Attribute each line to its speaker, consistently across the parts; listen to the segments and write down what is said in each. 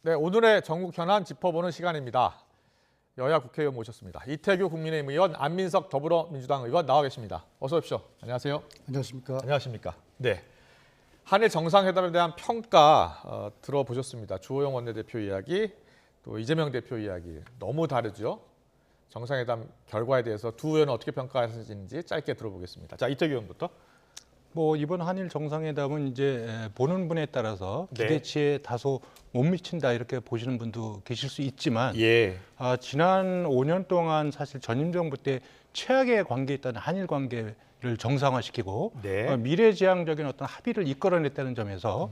Speaker 1: 네, 오늘의 전국 현안 짚어보는 시간입니다. 여야 국회의원 모셨습니다. 이태규 국민의힘 의원, 안민석 더불어민주당 의원 나와 계십니다. 어서 오십시오. 안녕하세요.
Speaker 2: 안녕하십니까.
Speaker 1: 안녕하십니까. 네, 한일 정상회담에 대한 평가 들어보셨습니다. 주호영 원내대표 이야기, 또 이재명 대표 이야기 너무 다르죠. 정상회담 결과에 대해서 두 의원은 어떻게 평가하시는지 짧게 들어보겠습니다. 자, 이태규 의원부터.
Speaker 3: 이번 한일 정상회담은 이제 보는 분에 따라서
Speaker 1: 네.
Speaker 3: 기대치에 다소 못 미친다 이렇게 보시는 분도 계실 수 있지만
Speaker 1: 예,
Speaker 3: 지난 5년 동안 사실 전임 정부 때 최악의 관계였던 한일 관계를 정상화시키고
Speaker 1: 네.
Speaker 3: 미래지향적인 어떤 합의를 이끌어냈다는 점에서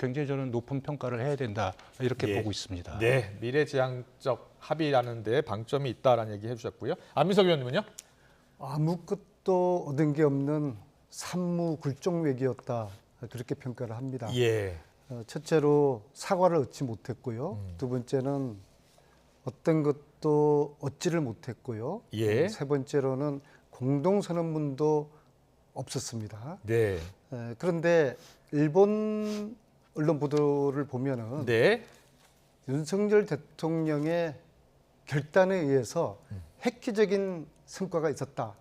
Speaker 3: 굉장히 저는 높은 평가를 해야 된다 이렇게
Speaker 1: 예.
Speaker 3: 보고 있습니다.
Speaker 1: 네, 미래지향적 합의라는 데 방점이 있다라는 얘기 해주셨고요. 안민석 의원님은요?
Speaker 2: 아무것도 얻은 게 없는 산무굴종외기였다 그렇게 평가를 합니다.
Speaker 1: 예.
Speaker 2: 첫째로 사과를 얻지 못했고요. 두 번째는 어떤 것도 얻지를 못했고요.
Speaker 1: 예.
Speaker 2: 세 번째로는 공동선언문도 없었습니다.
Speaker 1: 네.
Speaker 2: 그런데 일본 언론 보도를 보면은
Speaker 1: 네.
Speaker 2: 윤석열 대통령의 결단에 의해서 획기적인 성과가 있었다.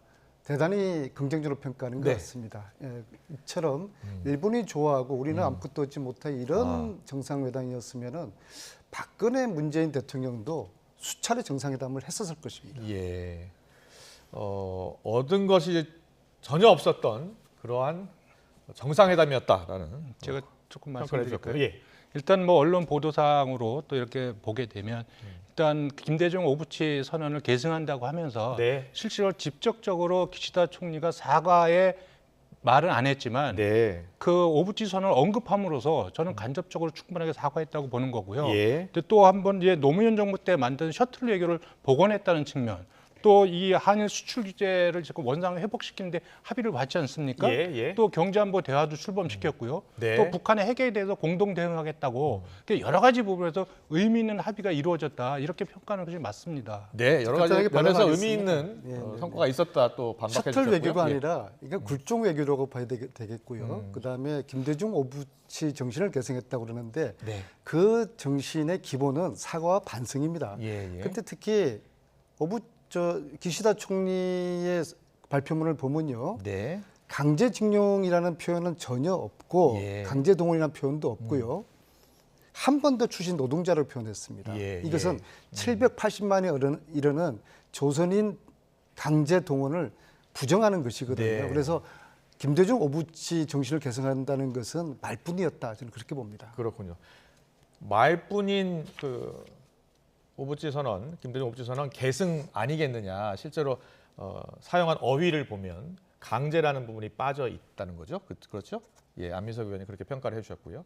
Speaker 2: 대단히 긍정적으로 평가하는 것
Speaker 1: 네.
Speaker 2: 같습니다. 이처럼 일본이 좋아하고 우리는 아무것도 얻지 못한 이런 정상회담이었으면은 박근혜 문재인 대통령도 수차례 정상회담을 했었을 것입니다.
Speaker 1: 예. 얻은 것이 전혀 없었던 그러한 정상회담이었다라는
Speaker 3: 제가 조금
Speaker 1: 평가를
Speaker 3: 말씀드릴까요?
Speaker 1: 해주셨고요. 예.
Speaker 3: 일단 언론 보도상으로 또 이렇게 보게 되면 일단 김대중 오부치 선언을 계승한다고 하면서
Speaker 1: 네.
Speaker 3: 실제로 직접적으로 기시다 총리가 사과의 말은 안 했지만
Speaker 1: 네.
Speaker 3: 그 오부치 선언을 언급함으로써 저는 간접적으로 충분하게 사과했다고 보는 거고요.
Speaker 1: 예.
Speaker 3: 근데 또 한 번 이제 노무현 정부 때 만든 셔틀 외교를 복원했다는 측면, 또 이 한일 수출 규제를 지금 원상을 회복시키는데 합의를 받지 않습니까?
Speaker 1: 예, 예.
Speaker 3: 또 경제안보 대화도 출범시켰고요.
Speaker 1: 네.
Speaker 3: 또 북한의 핵에 대해서 공동 대응하겠다고 여러 가지 부분에서 의미 있는 합의가 이루어졌다 이렇게 평가하는 것이 맞습니다.
Speaker 1: 네, 여러 가지
Speaker 2: 간단하게
Speaker 1: 면에서 의미
Speaker 2: 반론하겠습니다.
Speaker 1: 있는
Speaker 2: 예,
Speaker 1: 성과가 있었다 또 반박해
Speaker 2: 셔틀
Speaker 1: 주셨고요.
Speaker 2: 외교가
Speaker 1: 예.
Speaker 2: 아니라 이건 굴종 외교라고 봐야 되겠고요. 그다음에 김대중 오부치 정신을 계승했다고 그러는데
Speaker 1: 네.
Speaker 2: 그 정신의 기본은 사과와 반성입니다.
Speaker 1: 예, 예.
Speaker 2: 근데 특히 기시다 총리의 발표문을 보면요.
Speaker 1: 네.
Speaker 2: 강제징용이라는 표현은 전혀 없고
Speaker 1: 예.
Speaker 2: 강제동원이라는 표현도 없고요. 한 번 더 출신 노동자를 표현했습니다.
Speaker 1: 예,
Speaker 2: 이것은
Speaker 1: 예.
Speaker 2: 780만에 이르는 조선인 강제동원을 부정하는 것이거든요.
Speaker 1: 네.
Speaker 2: 그래서 김대중 오부치 정신을 계승한다는 것은 말뿐이었다. 저는 그렇게 봅니다.
Speaker 1: 그렇군요. 말뿐인 그 오부치 선언, 김대중 오부치 선언 계승 아니겠느냐. 실제로 사용한 어휘를 보면 강제라는 부분이 빠져 있다는 거죠. 그렇죠? 예, 안민석 의원이 그렇게 평가를 해주셨고요.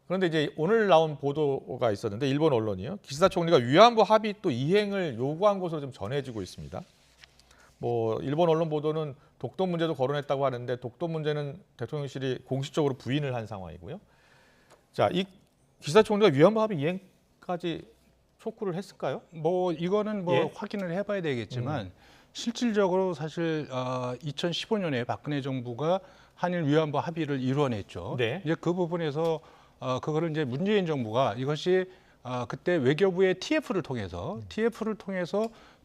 Speaker 1: 그런데 이제 오늘 나온 보도가 있었는데 일본 언론이요. 기시다 총리가 위안부 합의 또 이행을 요구한 것으로 좀 전해지고 있습니다. 뭐 일본 언론 보도는 독도 문제도 거론했다고 하는데 독도 문제는 대통령실이 공식적으로 부인을 한 상황이고요. 자, 이 기시다 총리가 위안부 합의 이행까지 촉구를 했을까요?
Speaker 3: 이거는
Speaker 1: 예.
Speaker 3: 확인을 해봐야 되겠지만 실질적으로 사실 2015년에 박근혜 정부가 한일 위안부 합의를 이루어냈죠.
Speaker 1: 네.
Speaker 3: 이제 그 부분에서 그거를 이제 문재인 정부가 이것이 그때 외교부의 TF를 통해서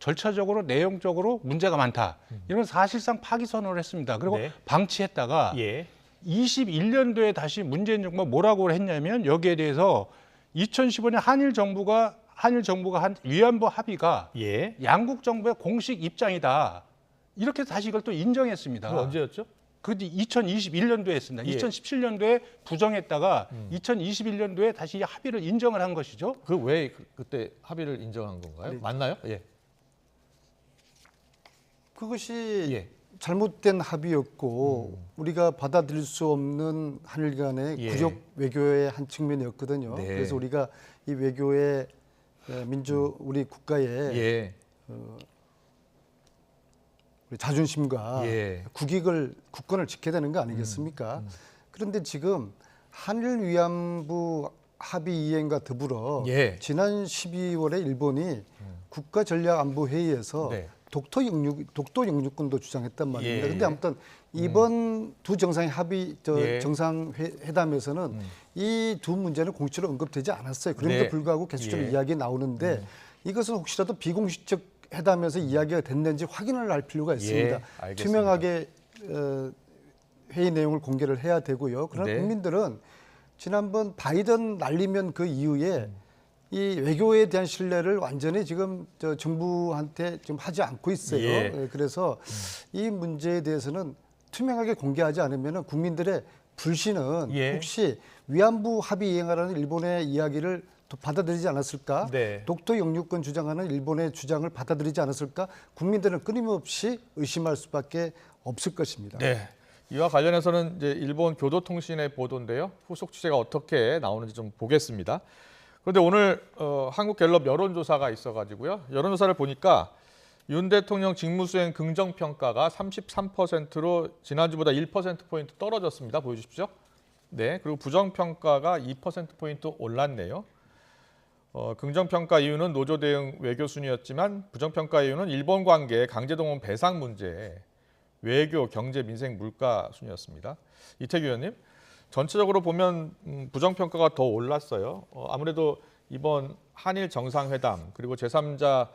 Speaker 3: 절차적으로 내용적으로 문제가 많다. 이런 사실상 파기 선언을 했습니다. 그리고
Speaker 1: 네.
Speaker 3: 방치했다가
Speaker 1: 예.
Speaker 3: 21년도에 다시 문재인 정부가 뭐라고 했냐면 여기에 대해서 2015년 한일 정부가 한 위안부 합의가
Speaker 1: 예.
Speaker 3: 양국 정부의 공식 입장이다. 이렇게 다시 이걸 또 인정했습니다.
Speaker 1: 그게 언제였죠?
Speaker 3: 그 2021년도에 했습니다.
Speaker 1: 예.
Speaker 3: 2017년도에 부정했다가 2021년도에 다시 합의를 인정을 한 것이죠.
Speaker 1: 그 왜 그때 합의를 인정한 건가요?
Speaker 2: 네.
Speaker 1: 맞나요? 예.
Speaker 2: 그것이
Speaker 1: 예.
Speaker 2: 잘못된 합의였고 우리가 받아들일 수 없는 한일 간의
Speaker 1: 예.
Speaker 2: 굴욕 외교의 한 측면이었거든요.
Speaker 1: 네.
Speaker 2: 그래서 우리가 이 외교의 우리 국가의
Speaker 1: 예.
Speaker 2: 우리 자존심과
Speaker 1: 예.
Speaker 2: 국권을 지켜야 되는 거 아니겠습니까? 그런데 지금 한일 위안부 합의 이행과 더불어
Speaker 1: 예.
Speaker 2: 지난 12월에 일본이 국가전략안보회의에서
Speaker 1: 네.
Speaker 2: 독도 영유권도 주장했단 말입니다.
Speaker 1: 예,
Speaker 2: 근데
Speaker 1: 예.
Speaker 2: 아무튼 이번 두 정상의 합의
Speaker 1: 예.
Speaker 2: 정상회담에서는 이 두 문제는 공식적으로 언급되지 않았어요. 그럼에도
Speaker 1: 네.
Speaker 2: 불구하고 계속적으로
Speaker 1: 예.
Speaker 2: 이야기 나오는데 이것은 혹시라도 비공식적 회담에서 이야기가 됐는지 확인을 할 필요가 있습니다.
Speaker 1: 예, 알겠습니다.
Speaker 2: 투명하게 회의 내용을 공개를 해야 되고요. 그러나
Speaker 1: 네.
Speaker 2: 국민들은 지난번 바이든 날리면 그 이후에 이 외교에 대한 신뢰를 완전히 지금 정부한테 지금 하지 않고 있어요.
Speaker 1: 예.
Speaker 2: 예, 그래서 이 문제에 대해서는 투명하게 공개하지 않으면 국민들의 불신은
Speaker 1: 예.
Speaker 2: 혹시 위안부 합의 이행하라는 일본의 이야기를 또 받아들이지 않았을까?
Speaker 1: 네.
Speaker 2: 독도 영유권 주장하는 일본의 주장을 받아들이지 않았을까? 국민들은 끊임없이 의심할 수밖에 없을 것입니다.
Speaker 1: 네. 이와 관련해서는 이제 일본 교도통신의 보도인데요. 후속 취재가 어떻게 나오는지 좀 보겠습니다. 그런데 오늘 한국갤럽 여론조사가 있어가지고요. 여론조사를 보니까 윤 대통령 직무수행 긍정평가가 33%로 지난주보다 1%포인트 떨어졌습니다. 보여주십시오. 네. 그리고 부정평가가 2%포인트 올랐네요. 긍정평가 이유는 노조 대응 외교 순이었지만 부정평가 이유는 일본 관계 강제동원 배상 문제 외교, 경제, 민생, 물가 순이었습니다. 이태규 의원님, 전체적으로 보면 부정평가가 더 올랐어요. 아무래도 이번 한일 정상회담 그리고 제3자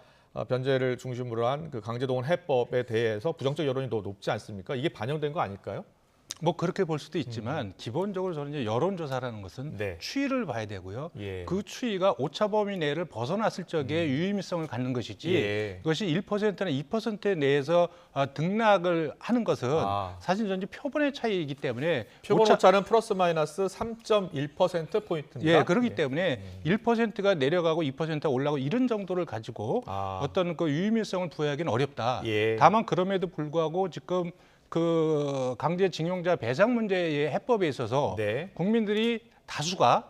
Speaker 1: 변제를 중심으로 한 그 강제동원 해법에 대해서 부정적 여론이 더 높지 않습니까? 이게 반영된 거 아닐까요?
Speaker 3: 뭐 그렇게 볼 수도 있지만 기본적으로 저는 이제 여론조사라는 것은
Speaker 1: 네.
Speaker 3: 추이를 봐야 되고요.
Speaker 1: 예.
Speaker 3: 그 추이가 오차 범위 내를 벗어났을 적에 유의미성을 갖는 것이지
Speaker 1: 예.
Speaker 3: 그것이 1%나 2% 내에서 등락을 하는 것은 사실 전지 표본의 차이이기 때문에
Speaker 1: 표본 오차는 플러스 마이너스 3.1%포인트입니다.
Speaker 3: 예, 그렇기 때문에 1%가 내려가고 2%가 올라가고 이런 정도를 가지고 어떤 그 유의미성을 부여하기는 어렵다.
Speaker 1: 예.
Speaker 3: 다만 그럼에도 불구하고 지금 그 강제징용자 배상 문제의 해법에 있어서
Speaker 1: 네.
Speaker 3: 국민들이 다수가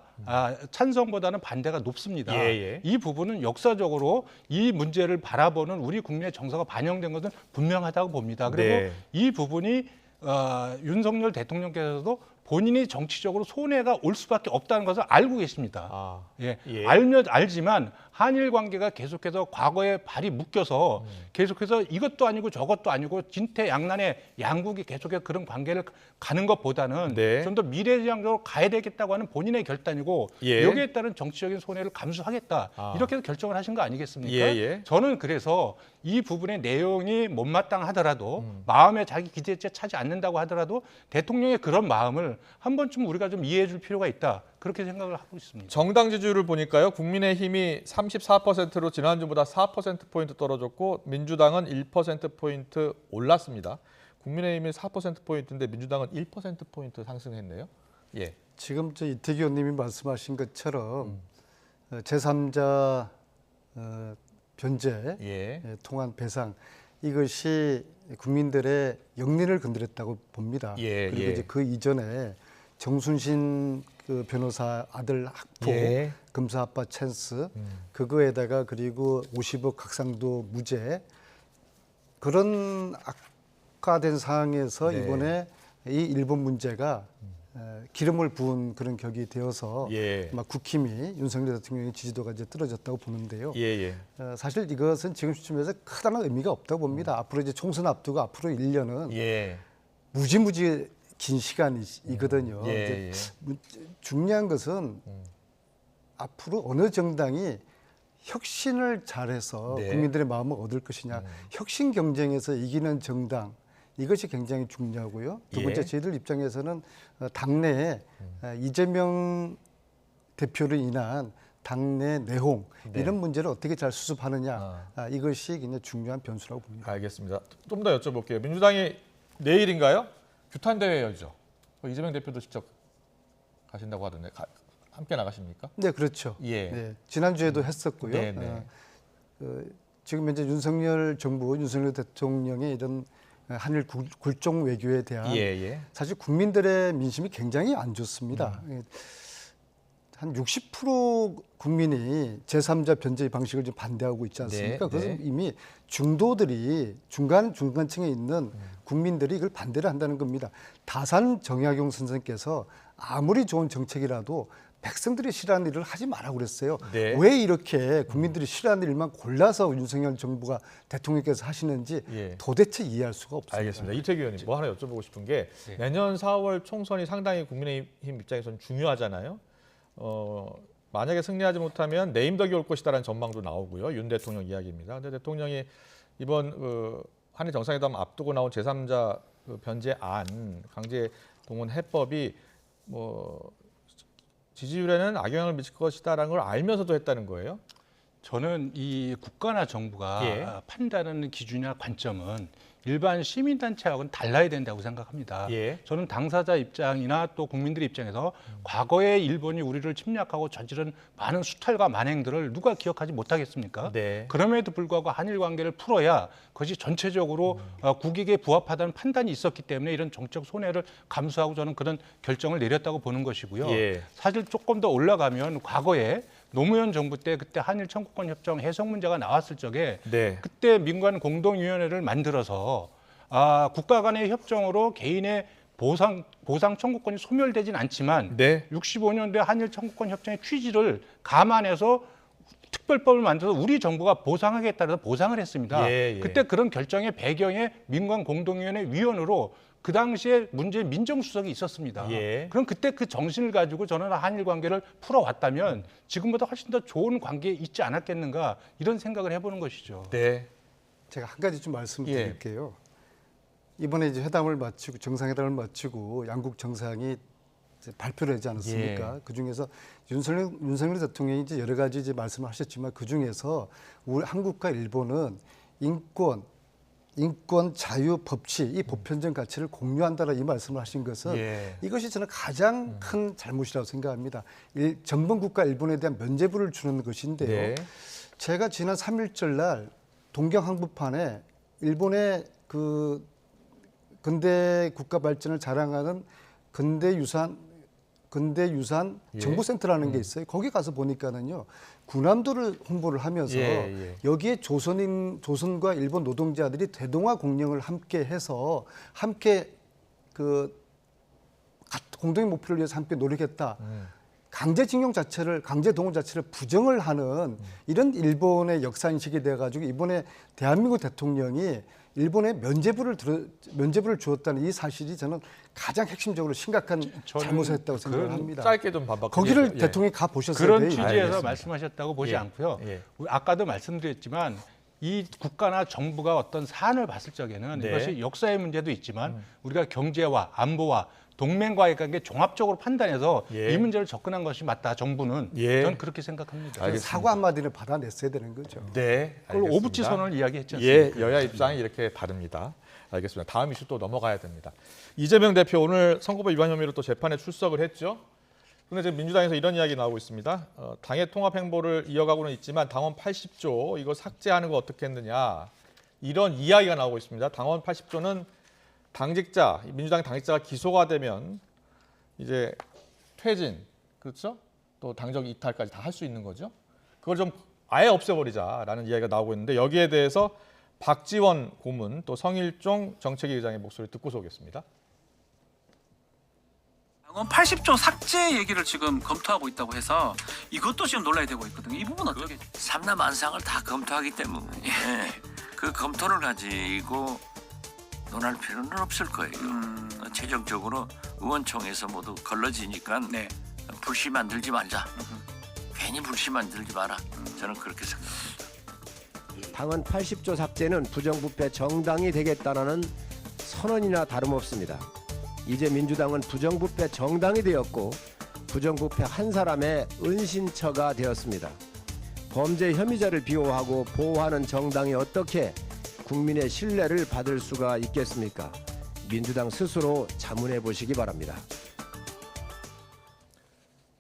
Speaker 3: 찬성보다는 반대가 높습니다.
Speaker 1: 예.
Speaker 3: 이 부분은 역사적으로 이 문제를 바라보는 우리 국민의 정서가 반영된 것은 분명하다고 봅니다. 그리고
Speaker 1: 네.
Speaker 3: 이 부분이 윤석열 대통령께서도 본인이 정치적으로 손해가 올 수밖에 없다는 것을 알고 계십니다. 예. 알지만 한일 관계가 계속해서 과거에 발이 묶여서 계속해서 이것도 아니고 저것도 아니고 진퇴양난의 양국이 계속해서 그런 관계를 가는 것보다는
Speaker 1: 네.
Speaker 3: 좀 더 미래지향적으로 가야 되겠다고 하는 본인의 결단이고
Speaker 1: 예.
Speaker 3: 여기에 따른 정치적인 손해를 감수하겠다 이렇게 해서 결정을 하신 거 아니겠습니까?
Speaker 1: 예.
Speaker 3: 저는 그래서 이 부분의 내용이 못마땅하더라도 마음에 자기 기대치에 차지 않는다고 하더라도 대통령의 그런 마음을 한 번쯤 우리가 좀 이해해 줄 필요가 있다. 그렇게 생각을 하고 있습니다.
Speaker 1: 정당 지지율을 보니까요. 국민의힘이 34%로 지난주보다 4%포인트 떨어졌고 민주당은 1%포인트 올랐습니다. 국민의힘이 4%포인트인데 민주당은 1%포인트 상승했네요. 예.
Speaker 2: 지금 이태규 의원님이 말씀하신 것처럼 제3자 변제,
Speaker 1: 예.
Speaker 2: 통한 배상 이것이 국민들의 영린을 건드렸다고 봅니다.
Speaker 1: 예,
Speaker 2: 그리고
Speaker 1: 예.
Speaker 2: 이제 그 이전에 정순신 그 변호사 아들 학포,
Speaker 1: 예.
Speaker 2: 검사 아빠 찬스, 그거에다가 그리고 50억 각상도 무죄 그런 악화된 상황에서
Speaker 1: 네.
Speaker 2: 이번에 이 일본 문제가 기름을 부은 그런 격이 되어서
Speaker 1: 예.
Speaker 2: 아마 국힘이 윤석열 대통령의 지지도가 이제 떨어졌다고 보는데요.
Speaker 1: 예.
Speaker 2: 사실 이것은 지금 시점에서 크다는 의미가 없다고 봅니다. 앞으로 이제 총선 앞두고 앞으로 1년은
Speaker 1: 예.
Speaker 2: 무지무지 긴 시간이거든요.
Speaker 1: 예.
Speaker 2: 중요한 것은 앞으로 어느 정당이 혁신을 잘해서
Speaker 1: 네.
Speaker 2: 국민들의 마음을 얻을 것이냐. 혁신 경쟁에서 이기는 정당 이것이 굉장히 중요하고요. 두 번째
Speaker 1: 예.
Speaker 2: 저희들 입장에서는 당내에 이재명 대표를 인한 당내 내홍
Speaker 1: 네.
Speaker 2: 이런 문제를 어떻게 잘 수습하느냐 이것이 굉장히 중요한 변수라고 봅니다.
Speaker 1: 알겠습니다. 좀 더 여쭤볼게요. 민주당이 내일인가요? 규탄 대회 열죠. 이재명 대표도 직접 가신다고 하던데 함께 나가십니까?
Speaker 2: 네, 그렇죠.
Speaker 1: 예.
Speaker 2: 네, 지난주에도 했었고요.
Speaker 1: 네.
Speaker 2: 지금 현재 윤석열 정부, 윤석열 대통령의 이런 한일 굴종 외교에 대한
Speaker 1: 예.
Speaker 2: 사실 국민들의 민심이 굉장히 안 좋습니다. 한 60% 국민이 제3자 변제 방식을 좀 반대하고 있지 않습니까?
Speaker 1: 네,
Speaker 2: 그것은
Speaker 1: 네.
Speaker 2: 이미 중도들이 중간층에 있는 국민들이 이걸 반대를 한다는 겁니다. 다산 정약용 선생께서 아무리 좋은 정책이라도 백성들이 싫어하는 일을 하지 말라고 그랬어요.
Speaker 1: 네.
Speaker 2: 왜 이렇게 국민들이 싫어하는 일만 골라서 윤석열 정부가 대통령께서 하시는지
Speaker 1: 예.
Speaker 2: 도대체 이해할 수가 없습니다.
Speaker 1: 알겠습니다. 이태규 의원님 뭐 하나 여쭤보고 싶은 게 내년 4월 총선이 상당히 국민의힘 입장에서는 중요하잖아요. 만약에 승리하지 못하면 내임덕이 올 것이다라는 전망도 나오고요. 윤 대통령 이야기입니다. 근데 대통령이 이번 한일 정상회담 앞두고 나온 제3자 변제안 강제 동원 해법이 뭐 지지율에는 악영향을 미칠 것이다라는 걸 알면서도 했다는 거예요.
Speaker 3: 저는 이 국가나 정부가
Speaker 1: 예.
Speaker 3: 판단하는 기준이나 관점은 일반 시민단체하고는 달라야 된다고 생각합니다.
Speaker 1: 예.
Speaker 3: 저는 당사자 입장이나 또 국민들의 입장에서 과거에 일본이 우리를 침략하고 저지른 많은 수탈과 만행들을 누가 기억하지 못하겠습니까?
Speaker 1: 네.
Speaker 3: 그럼에도 불구하고 한일 관계를 풀어야 그것이 전체적으로 국익에 부합하다는 판단이 있었기 때문에 이런 정책 손해를 감수하고 저는 그런 결정을 내렸다고 보는 것이고요.
Speaker 1: 예.
Speaker 3: 사실 조금 더 올라가면 과거에 노무현 정부 때 그때 한일 청구권 협정 해석 문제가 나왔을 적에
Speaker 1: 네.
Speaker 3: 그때 민관 공동위원회를 만들어서 국가 간의 협정으로 개인의 보상 청구권이 소멸되진 않지만
Speaker 1: 네.
Speaker 3: 65년도에 한일 청구권 협정의 취지를 감안해서 특별법을 만들어서 우리 정부가 보상하겠다고 보상을 했습니다.
Speaker 1: 예, 예.
Speaker 3: 그때 그런 결정의 배경에 민관 공동위원회 위원으로 그 당시에 문재인 민정수석이 있었습니다.
Speaker 1: 예.
Speaker 3: 그럼 그때 그 정신을 가지고 저는 한일 관계를 풀어왔다면 지금보다 훨씬 더 좋은 관계에 있지 않았겠는가 이런 생각을 해보는 것이죠.
Speaker 1: 네.
Speaker 2: 제가 한 가지 좀 말씀드릴게요. 이번에 이제 회담을 마치고 정상회담을 마치고 양국 정상이 이제 발표를 하지 않았습니까?
Speaker 1: 예.
Speaker 2: 그 중에서 윤석열 대통령이 이제 여러 가지 이제 말씀을 하셨지만 그 중에서 우리 한국과 일본은 인권, 자유, 법치 이 보편적 가치를 공유한다는 이 말씀을 하신 것은
Speaker 1: 예.
Speaker 2: 이것이 저는 가장 큰 잘못이라고 생각합니다. 전범국가 일본에 대한 면죄부를 주는 것인데요.
Speaker 1: 네.
Speaker 2: 제가 지난 3일절 날 동경 항구판에 일본의 그 근대 국가 발전을 자랑하는 근대 유산
Speaker 1: 예.
Speaker 2: 정보센터라는 게 있어요. 거기 가서 보니까는요. 군함도를 홍보를 하면서
Speaker 1: 예.
Speaker 2: 여기에 조선과 일본 노동자들이 대동아 공영을 함께 해서 함께 그 공동의 목표를 위해서 함께 노력했다. 강제징용 자체를 강제동원 자체를 부정을 하는 이런 일본의 역사 인식이 돼 가지고 이번에 대한민국 대통령이 일본에 면죄부를 주었다는 이 사실이 저는 가장 핵심적으로 심각한 잘못을 했다고 생각을 합니다.
Speaker 1: 짧게 좀 반박.
Speaker 2: 거기를 대통령이 가 보셨어요.
Speaker 3: 그런 취지에서
Speaker 1: 알겠습니다.
Speaker 3: 말씀하셨다고 보지
Speaker 1: 예.
Speaker 3: 않고요.
Speaker 1: 예.
Speaker 3: 아까도 말씀드렸지만 이 국가나 정부가 어떤 사안을 봤을 적에는
Speaker 1: 네.
Speaker 3: 이것이 역사의 문제도 있지만 우리가 경제와 안보와 동맹과의 관계 종합적으로 판단해서
Speaker 1: 예.
Speaker 3: 이 문제를 접근한 것이 맞다. 정부는
Speaker 1: 예.
Speaker 3: 저는 그렇게 생각합니다.
Speaker 1: 알겠습니다.
Speaker 2: 사과 한마디를 받아냈어야 되는 거죠.
Speaker 1: 네.
Speaker 3: 그걸
Speaker 1: 알겠습니다.
Speaker 3: 오부치 선언을 이야기했지 않습니까?
Speaker 1: 예, 여야 입장이 이렇게 다릅니다. 알겠습니다. 다음 이슈 또 넘어가야 됩니다. 이재명 대표 오늘 선거법 위반 혐의로 또 재판에 출석을 했죠. 그런데 지금 민주당에서 이런 이야기 나오고 있습니다. 당의 통합 행보를 이어가고는 있지만 당원 80조 이거 삭제하는 거 어떻게 했느냐 이런 이야기가 나오고 있습니다. 당원 80조는 당직자 민주당 당직자가 기소가 되면 이제 퇴진 그렇죠? 또 당적 이탈까지 다 할 수 있는 거죠. 그걸 좀 아예 없애버리자라는 이야기가 나오고 있는데 여기에 대해서 박지원 고문 또 성일종 정책위 의장의 목소리 듣고서 오겠습니다.
Speaker 4: 당원 80조 삭제 얘기를 지금 검토하고 있다고 해서 이것도 지금 논란이 되고 있거든요. 이 부분 어떻게?
Speaker 5: 삼남 안상을 다 검토하기 때문에 그 검토를 가지고 논할 필요는 없을 거예요. 최종적으로 의원총회에서 모두 걸러지니까
Speaker 4: 네.
Speaker 5: 불씨 만들지 말자. 괜히 불씨 만들지 마라. 저는 그렇게 생각합니다.
Speaker 6: 당헌 80조 삭제는 부정부패 정당이 되겠다라는 선언이나 다름없습니다. 이제 민주당은 부정부패 정당이 되었고 부정부패 한 사람의 은신처가 되었습니다. 범죄 혐의자를 비호하고 보호하는 정당이 어떻게 국민의 신뢰를 받을 수가 있겠습니까? 민주당 스스로 자문해 보시기 바랍니다.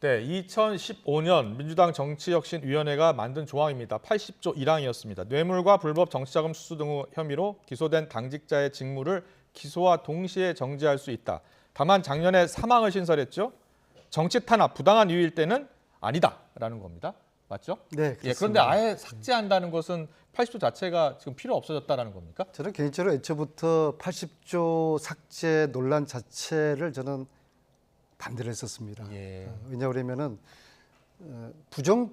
Speaker 1: 네, 2015년 민주당 정치혁신위원회가 만든 조항입니다. 80조 1항이었습니다. 뇌물과 불법 정치자금 수수 등 혐의로 기소된 당직자의 직무를 기소와 동시에 정지할 수 있다. 다만 작년에 사망을 신설했죠. 정치 탄압, 부당한 이유일 때는 아니다라는 겁니다. 맞죠?
Speaker 2: 네,
Speaker 1: 예, 그런데 아예 삭제한다는 것은 80조 자체가 지금 필요 없어졌다라는 겁니까?
Speaker 2: 저는 개인적으로 애초부터 80조 삭제 논란 자체를 저는 반대를 했었습니다.
Speaker 1: 예.
Speaker 2: 왜냐하면은 부정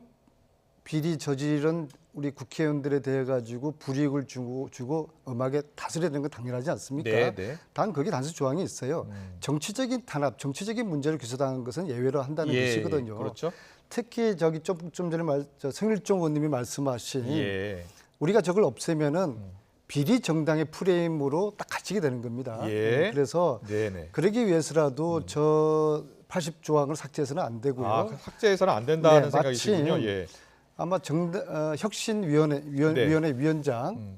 Speaker 2: 비리 저지른 우리 국회의원들에 대해 가지고 불이익을 주고 엄하게 다스려야 되는 건 당연하지 않습니까?
Speaker 1: 네, 네.
Speaker 2: 단 거기 단수 조항이 있어요. 정치적인 탄압, 정치적인 문제를 기소당한 것은 예외로 한다는
Speaker 1: 예,
Speaker 2: 것이거든요.
Speaker 1: 그렇죠.
Speaker 2: 특히 저기 좀 전에 성일종 의원님이 말씀하신
Speaker 1: 예.
Speaker 2: 우리가 저걸 없애면은 비리 정당의 프레임으로 딱 갇히게 되는 겁니다.
Speaker 1: 예.
Speaker 2: 그래서
Speaker 1: 네네.
Speaker 2: 그러기 위해서라도 저 80조항을 삭제해서는 안 되고요.
Speaker 1: 아, 삭제해서는 안 된다는
Speaker 2: 네,
Speaker 1: 생각이시군요.
Speaker 2: 마침
Speaker 1: 예.
Speaker 2: 아마 혁신위원회
Speaker 1: 네.
Speaker 2: 위원장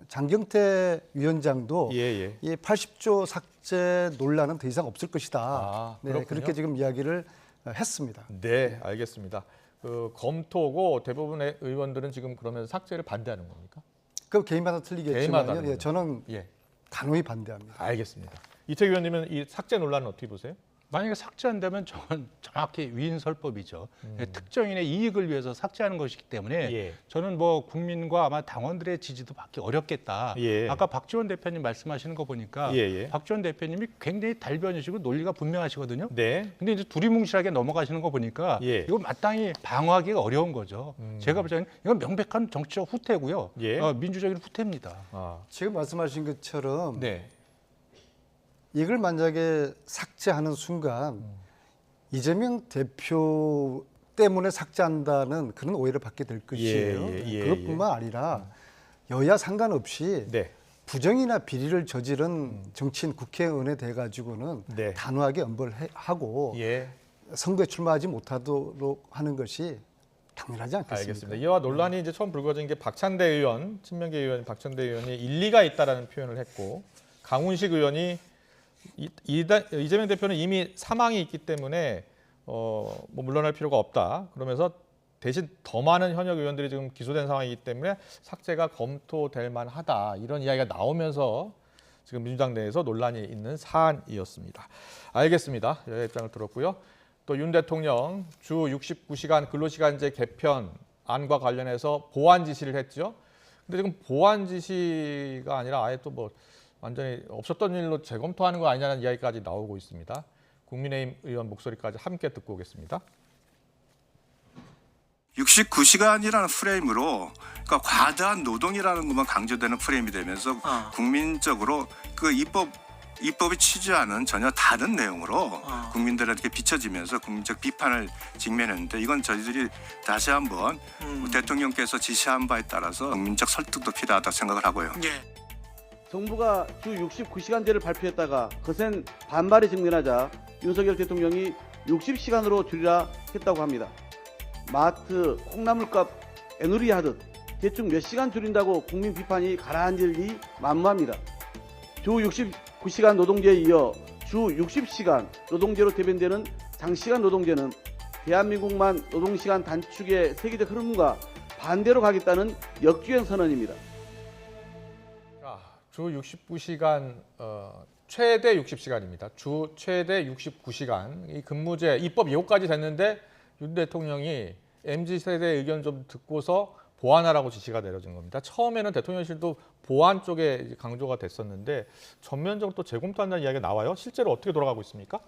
Speaker 2: 장경태 위원장도
Speaker 1: 예.
Speaker 2: 이 80조 삭제 논란은 더 이상 없을 것이다.
Speaker 1: 아,
Speaker 2: 네,
Speaker 1: 그렇군요.
Speaker 2: 그렇게 지금 이야기를 했습니다.
Speaker 1: 네, 알겠습니다. 그 검토고 대부분의 의원들은 지금 그러면 삭제를 반대하는 겁니까?
Speaker 2: 그 개인마다 틀리겠지만
Speaker 1: 개인마다는요?
Speaker 2: 저는
Speaker 1: 예.
Speaker 2: 단호히 반대합니다.
Speaker 1: 알겠습니다. 이태규 의원님은 이 삭제 논란은 어떻게 보세요?
Speaker 3: 만약에 삭제한다면 저는 정확히 위인설법이죠. 특정인의 이익을 위해서 삭제하는 것이기 때문에
Speaker 1: 예.
Speaker 3: 저는 뭐 국민과 아마 당원들의 지지도 받기 어렵겠다.
Speaker 1: 예.
Speaker 3: 아까 박지원 대표님 말씀하시는 거 보니까
Speaker 1: 예.
Speaker 3: 박지원 대표님이 굉장히 달변이시고 논리가 분명하시거든요.
Speaker 1: 네.
Speaker 3: 근데 이제 두리뭉실하게 넘어가시는 거 보니까
Speaker 1: 예.
Speaker 3: 이거 마땅히 방어하기가 어려운 거죠. 제가 볼 때는 이건 명백한 정치적 후퇴고요.
Speaker 1: 예.
Speaker 3: 민주적인 후퇴입니다.
Speaker 1: 아,
Speaker 2: 지금 말씀하신 것처럼
Speaker 1: 네.
Speaker 2: 이걸 만약에 삭제하는 순간 이재명 대표 때문에 삭제한다는 그런 오해를 받게 될 것이에요.
Speaker 1: 예.
Speaker 2: 그것뿐만 아니라 여야 상관없이
Speaker 1: 네.
Speaker 2: 부정이나 비리를 저지른 정치인 국회의원에 대해 가지고는
Speaker 1: 네.
Speaker 2: 단호하게 엄벌하고
Speaker 1: 예.
Speaker 2: 선거에 출마하지 못하도록 하는 것이 당연하지 않겠습니까?
Speaker 1: 알겠습니다. 이와 논란이 이제 처음 불거진 게 박찬대 의원, 친명계 의원 박찬대 의원이 일리가 있다라는 표현을 했고 강훈식 의원이 이재명 대표는 이미 사망이 있기 때문에 뭐 물러날 필요가 없다. 그러면서 대신 더 많은 현역 의원들이 지금 기소된 상황이기 때문에 삭제가 검토될 만하다. 이런 이야기가 나오면서 지금 민주당 내에서 논란이 있는 사안이었습니다. 알겠습니다. 여야 입장을 들었고요. 또 윤 대통령 주 69시간 근로시간제 개편안과 관련해서 보완 지시를 했죠. 근데 지금 보완 지시가 아니라 아예 또 뭐 완전히 없었던 일로 재검토하는 거 아니냐는 이야기까지 나오고 있습니다. 국민의힘 의원 목소리까지 함께 듣고 오겠습니다.
Speaker 7: 69시간이라는 프레임으로 그러니까 과다한 노동이라는 것만 강조되는 프레임이 되면서 국민적으로 그 입법이 취지하는 전혀 다른 내용으로 국민들에게 비춰지면서 국민적 비판을 직면했는데 이건 저희들이 다시 한번 대통령께서 지시한 바에 따라서 국민적 설득도 필요하다고 생각을 하고요.
Speaker 4: 예.
Speaker 8: 정부가 주 69시간제를 발표했다가 거센 반발이 직면하자 윤석열 대통령이 60시간으로 줄이라 했다고 합니다. 마트 콩나물값 애누리 하듯 대충 몇 시간 줄인다고 국민 비판이 가라앉을 리 만무합니다. 주 69시간 노동제에 이어 주 60시간 노동제로 대변되는 장시간 노동제는 대한민국만 노동시간 단축의 세계적 흐름과 반대로 가겠다는 역주행 선언입니다.
Speaker 1: 주 69시간 최대 60시간입니다. 주 최대 69시간. 이 근무제 입법 예고까지 됐는데 윤 대통령이 MZ세대 의견 좀 듣고서 보완하라고 지시가 내려진 겁니다. 처음에는 대통령실도 보완 쪽에 강조가 됐었는데 전면적으로 또 재검토한다는 이야기가 나와요. 실제로 어떻게 돌아가고 있습니까?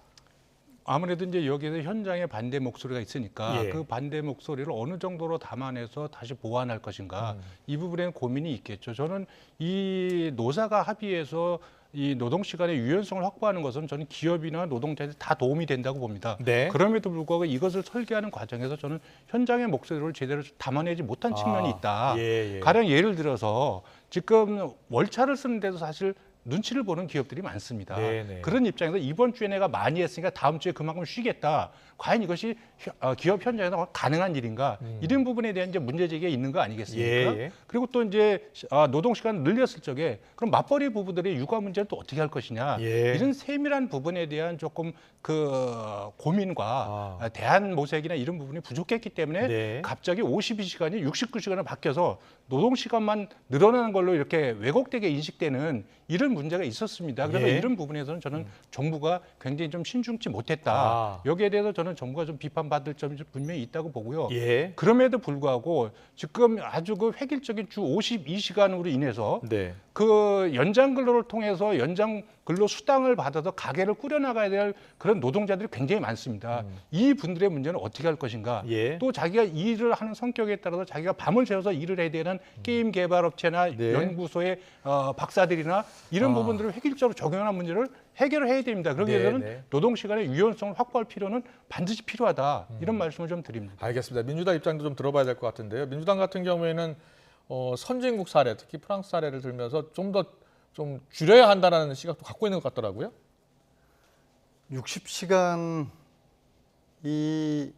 Speaker 3: 아무래도 이제 여기에서 현장에 반대 목소리가 있으니까
Speaker 1: 예.
Speaker 3: 그 반대 목소리를 어느 정도로 담아내서 다시 보완할 것인가 이 부분에는 고민이 있겠죠. 저는 이 노사가 합의해서 이 노동 시간의 유연성을 확보하는 것은 저는 기업이나 노동자한테 다 도움이 된다고 봅니다.
Speaker 1: 네.
Speaker 3: 그럼에도 불구하고 이것을 설계하는 과정에서 저는 현장의 목소리를 제대로 담아내지 못한 측면이 있다.
Speaker 1: 예.
Speaker 3: 가령 예를 들어서 지금 월차를 쓰는데도 사실 눈치를 보는 기업들이 많습니다.
Speaker 1: 네네.
Speaker 3: 그런 입장에서 이번 주에 내가 많이 했으니까 다음 주에 그만큼 쉬겠다. 과연 이것이 기업 현장에서 가능한 일인가? 이런 부분에 대한 이제 문제 제기가 있는 거 아니겠습니까?
Speaker 1: 예.
Speaker 3: 그리고 또 이제 노동 시간 늘렸을 적에 그럼 맞벌이 부부들의 육아 문제는 또 어떻게 할 것이냐?
Speaker 1: 예.
Speaker 3: 이런 세밀한 부분에 대한 조금 그 고민과 대안 모색이나 이런 부분이 부족했기 때문에
Speaker 1: 네.
Speaker 3: 갑자기 52시간이 69시간으로 바뀌어서 노동 시간만 늘어나는 걸로 이렇게 왜곡되게 인식되는 이런 문제가 있었습니다. 그래서
Speaker 1: 예.
Speaker 3: 이런 부분에서는 저는 정부가 굉장히 좀 신중치 못했다. 여기에 대해서 저는 정부가 좀 비판받을 점이 분명히 있다고 보고요.
Speaker 1: 예.
Speaker 3: 그럼에도 불구하고 지금 아주 그 획일적인 주 52시간으로 인해서
Speaker 1: 네.
Speaker 3: 그 연장 근로를 통해서 연장 근로 수당을 받아서 가게를 꾸려나가야 될 그런 노동자들이 굉장히 많습니다. 이 분들의 문제는 어떻게 할 것인가.
Speaker 1: 예.
Speaker 3: 또 자기가 일을 하는 성격에 따라서 자기가 밤을 새워서 일을 해야 되는 게임 개발업체나
Speaker 1: 네.
Speaker 3: 연구소의 박사들이나 이런 부분들을 획일적으로 적용하는 문제를 해결을 해야 됩니다. 그러기
Speaker 1: 네,
Speaker 3: 위해서는
Speaker 1: 네.
Speaker 3: 노동시간의 유연성을 확보할 필요는 반드시 필요하다. 이런 말씀을 좀 드립니다.
Speaker 1: 알겠습니다. 민주당 입장도 좀 들어봐야 될 것 같은데요. 민주당 같은 경우에는 선진국 사례, 특히 프랑스 사례를 들면서 좀 더 좀 줄여야 한다는 시각도 갖고 있는 것 같더라고요.
Speaker 2: 60시간 이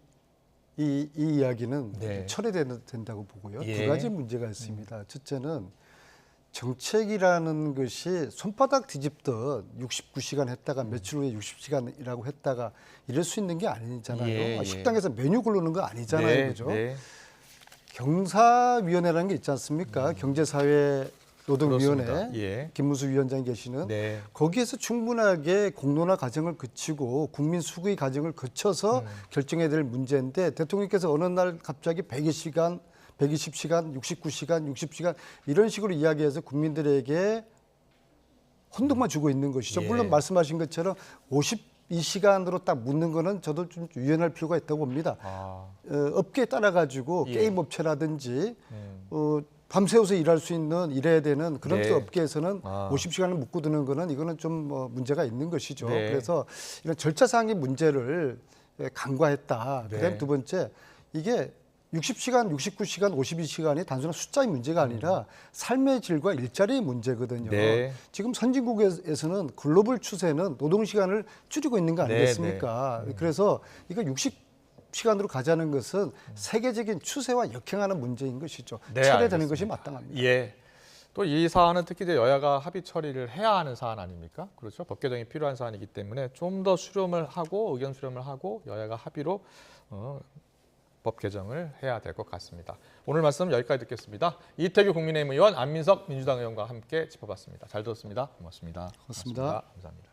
Speaker 2: 이야기는
Speaker 1: 네.
Speaker 2: 철회된다고 보고요.
Speaker 1: 예.
Speaker 2: 두 가지 문제가 있습니다. 첫째는 정책이라는 것이 손바닥 뒤집듯 69시간 했다가 며칠 후에 60시간이라고 했다가 이럴 수 있는 게 아니잖아요.
Speaker 1: 예, 예.
Speaker 2: 식당에서 메뉴 고르는 거 아니잖아요.
Speaker 1: 네,
Speaker 2: 그죠?
Speaker 1: 네.
Speaker 2: 경사위원회라는 게 있지 않습니까? 경제사회 노동위원회
Speaker 1: 그렇습니다. 예.
Speaker 2: 김문수 위원장이 계시는
Speaker 1: 네.
Speaker 2: 거기에서 충분하게 공론화 과정을 거치고 국민 수구의 과정을 거쳐서 결정해야 될 문제인데 대통령께서 어느 날 갑자기 120시간, 120시간, 69시간, 60시간 이런 식으로 이야기해서 국민들에게 혼동만 주고 있는 것이죠.
Speaker 1: 예.
Speaker 2: 물론 말씀하신 것처럼 52시간으로 딱 묻는 거는 저도 좀 유연할 필요가 있다고 봅니다. 업계에 따라 가지고
Speaker 1: 예.
Speaker 2: 게임 업체라든지 밤새워서 일할 수 있는 일해야 되는 그런
Speaker 1: 네.
Speaker 2: 또 업계에서는 50시간을 묶고 두는 거는 이거는 좀 문제가 있는 것이죠.
Speaker 1: 네.
Speaker 2: 그래서 이런 절차상의 문제를 간과했다.
Speaker 1: 네.
Speaker 2: 그다음 두 번째 이게 60시간, 69시간, 52시간이 단순한 숫자의 문제가 아니라 삶의 질과 일자리의 문제거든요.
Speaker 1: 네.
Speaker 2: 지금 선진국에서는 글로벌 추세는 노동시간을 줄이고 있는 거
Speaker 1: 네,
Speaker 2: 아니겠습니까? 그래서 이거 60시간으로 가자는 것은 세계적인 추세와 역행하는 문제인 것이죠.
Speaker 1: 네,
Speaker 2: 철회되는
Speaker 1: 알겠습니다.
Speaker 2: 것이 마땅합니다.
Speaker 1: 예. 또 이 사안은 특히 이제 여야가 합의 처리를 해야 하는 사안 아닙니까? 그렇죠. 법 개정이 필요한 사안이기 때문에 좀 더 수렴을 하고 의견 수렴을 하고 여야가 합의로 법 개정을 해야 될 것 같습니다. 오늘 말씀 여기까지 듣겠습니다. 이태규 국민의힘 의원, 안민석 민주당 의원과 함께 짚어봤습니다. 잘 들었습니다. 고맙습니다.
Speaker 2: 고맙습니다.
Speaker 1: 감사합니다.